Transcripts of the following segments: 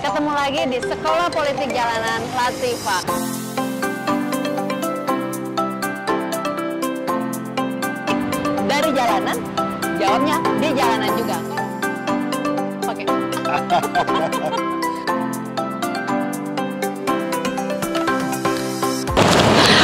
Ketemu lagi di Sekolah Politik Jalanan Latifa. Dari jalanan, jawabnya di jalanan juga. Oke.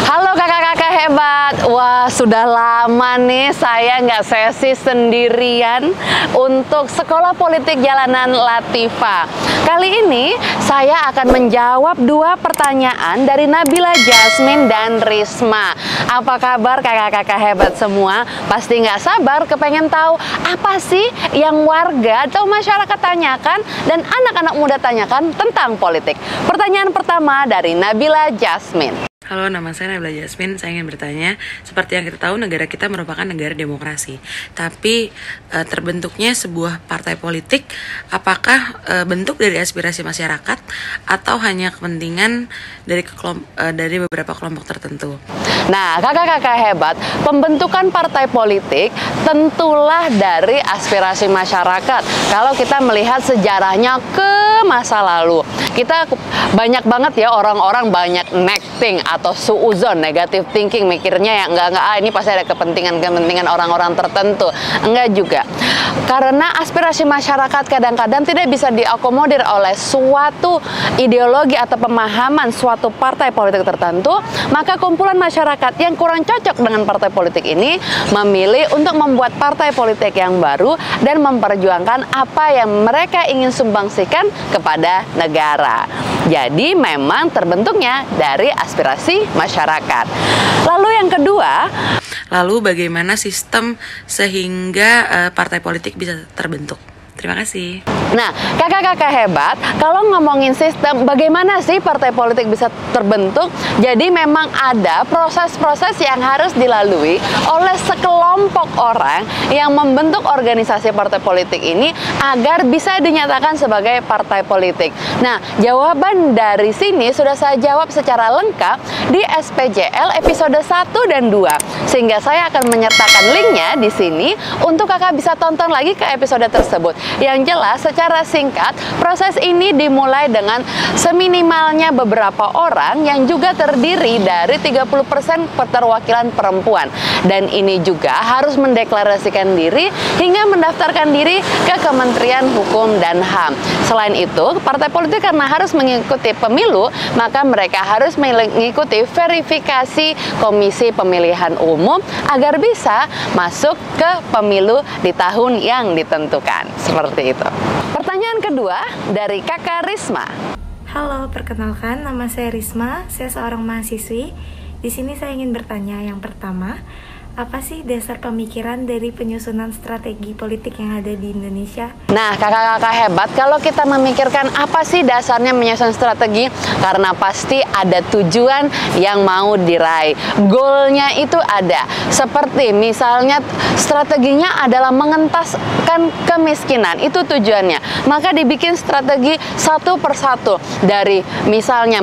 Halo kakak-kakak hebat. Wah, sudah lama nih saya nggak sesi sendirian untuk Sekolah Politik Jalanan Latifa. Kali ini saya akan menjawab dua pertanyaan dari Nabila Jasmine dan Risma. Apa kabar kakak-kakak hebat semua? Pasti nggak sabar kepengen tahu apa sih yang warga atau masyarakat tanyakan dan anak-anak muda tanyakan tentang politik. Pertanyaan pertama dari Nabila Jasmine. Halo, nama saya Nabila Jasmine. Saya ingin bertanya, seperti yang kita tahu negara kita merupakan negara demokrasi. Tapi terbentuknya sebuah partai politik, apakah bentuk dari aspirasi masyarakat atau hanya kepentingan dari beberapa kelompok tertentu? Nah, kakak-kakak hebat, pembentukan partai politik tentulah dari aspirasi masyarakat. Kalau kita melihat sejarahnya ke masa lalu, kita banyak banget ya orang-orang banyak necting atau suuzon, negative thinking, mikirnya ya enggak, ini pasti ada kepentingan orang-orang tertentu. Enggak juga. Karena aspirasi masyarakat kadang-kadang tidak bisa diakomodir oleh suatu ideologi atau pemahaman suatu partai politik tertentu, maka kumpulan masyarakat yang kurang cocok dengan partai politik ini memilih untuk membuat partai politik yang baru dan memperjuangkan apa yang mereka ingin sumbangsikan kepada negara. Jadi memang terbentuknya dari aspirasi masyarakat. Lalu yang kedua, bagaimana sistem sehingga partai politik bisa terbentuk? Terima kasih. Nah, kakak-kakak hebat, kalau ngomongin sistem, bagaimana sih partai politik bisa terbentuk? Jadi memang ada proses-proses yang harus dilalui oleh sekelompok orang yang membentuk organisasi partai politik ini agar bisa dinyatakan sebagai partai politik. Nah, jawaban dari sini sudah saya jawab secara lengkap di SPJL episode 1 dan 2. Sehingga saya akan menyertakan linknya di sini untuk kakak bisa tonton lagi ke episode tersebut. Yang jelas, secara singkat, proses ini dimulai dengan seminimalnya beberapa orang yang juga terdiri dari 30% keterwakilan perempuan. Dan ini juga harus mendeklarasikan diri hingga mendaftarkan diri ke Kementerian Hukum dan HAM. Selain itu, partai politik karena harus mengikuti pemilu, maka mereka harus mengikuti verifikasi Komisi Pemilihan Umum agar bisa masuk ke pemilu di tahun yang ditentukan. Seperti itu. Pertanyaan kedua dari kakak Risma. Halo, perkenalkan nama saya Risma, saya seorang mahasiswi. Di sini saya ingin bertanya yang pertama, apa sih dasar pemikiran dari penyusunan strategi politik yang ada di Indonesia? Nah, kakak-kakak hebat, kalau kita memikirkan apa sih dasarnya menyusun strategi, karena pasti ada tujuan yang mau diraih. Goalnya itu ada. Seperti misalnya strateginya adalah mengentaskan kemiskinan, itu tujuannya. Maka dibikin strategi satu persatu dari misalnya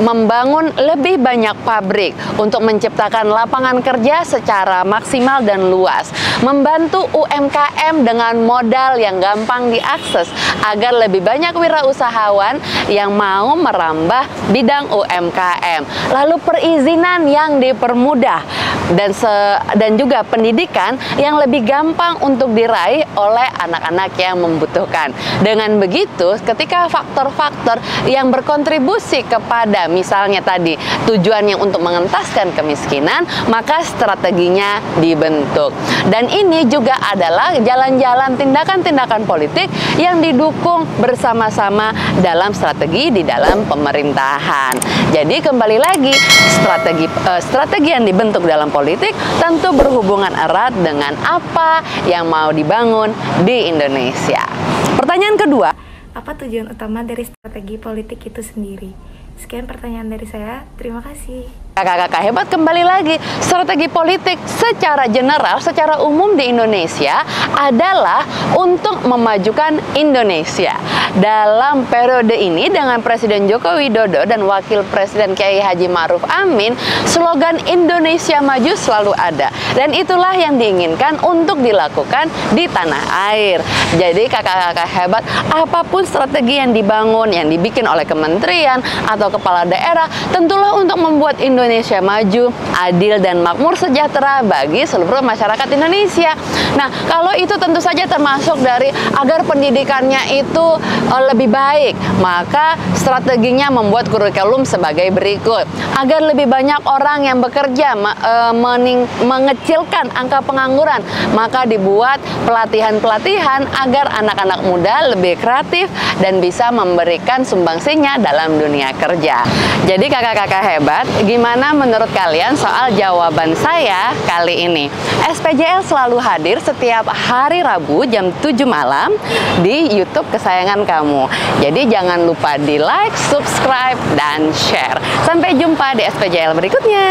membangun lebih banyak pabrik untuk menciptakan lapangan kerja secara maksimal dan luas, membantu UMKM dengan modal yang gampang diakses agar lebih banyak wirausahawan yang mau merambah bidang UMKM, lalu perizinan yang dipermudah dan juga pendidikan yang lebih gampang untuk diraih oleh anak-anak yang membutuhkan. Dengan begitu, ketika faktor-faktor yang berkontribusi kepada misalnya tadi tujuannya untuk mengentaskan kemiskinan, maka strateginya dibentuk. Dan ini juga adalah jalan-jalan tindakan-tindakan politik yang didukung bersama-sama dalam strategi di dalam pemerintahan. Jadi kembali lagi, strategi yang dibentuk dalam politik tentu berhubungan erat dengan apa yang mau dibangun di Indonesia. Pertanyaan kedua, apa tujuan utama dari strategi politik itu sendiri? Sekian pertanyaan dari saya, terima kasih. Kakak-kakak hebat, kembali lagi, strategi politik secara general, secara umum di Indonesia adalah untuk memajukan Indonesia. dalam periode ini dengan Presiden Joko Widodo dan Wakil Presiden Kiai Haji Ma'ruf Amin, slogan Indonesia Maju selalu ada. Dan itulah yang diinginkan untuk dilakukan di tanah air. Jadi kakak-kakak hebat, apapun strategi yang dibangun, yang dibikin oleh kementerian atau kepala daerah, tentulah untuk membuat Indonesia maju, adil dan makmur sejahtera bagi seluruh masyarakat Indonesia. Nah, kalau itu tentu saja termasuk dari agar pendidikannya itu lebih baik, maka strateginya membuat kurikulum sebagai berikut. Agar lebih banyak orang yang bekerja, mengecilkan angka pengangguran, maka dibuat pelatihan-pelatihan agar anak-anak muda lebih kreatif dan bisa memberikan sumbangsinya dalam dunia kerja. Jadi kakak-kakak hebat, gimana menurut kalian soal jawaban saya kali ini? SPJL selalu hadir setiap hari Rabu jam 7 malam di YouTube kesayangan kamu. Jadi jangan lupa di like, subscribe, dan share. Sampai jumpa di SPJL berikutnya.